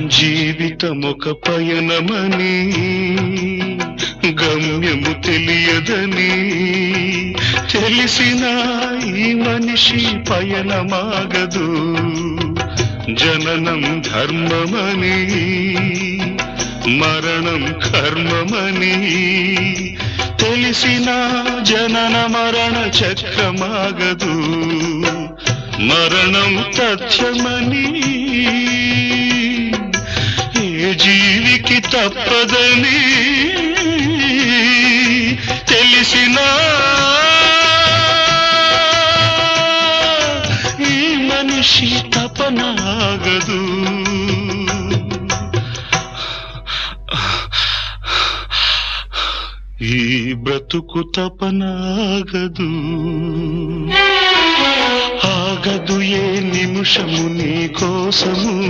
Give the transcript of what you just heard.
జీవితమొక పయనమని గమ్యము తెలియదని తెలిసిన ఈ మనిషి పయనమాగదు. జననం ధర్మమని మరణం కర్మమని తెలిసిన జనన మరణ చక్రమాగదు. మరణం తథ్యమని ఏ జీవికి తప్పదని తెలిసిన ఈ మనిషి తపనాగదు. ఈ బ్రతుకు తపనాగదు. ఆగదు ఏ నిమిషము నీ కోసము.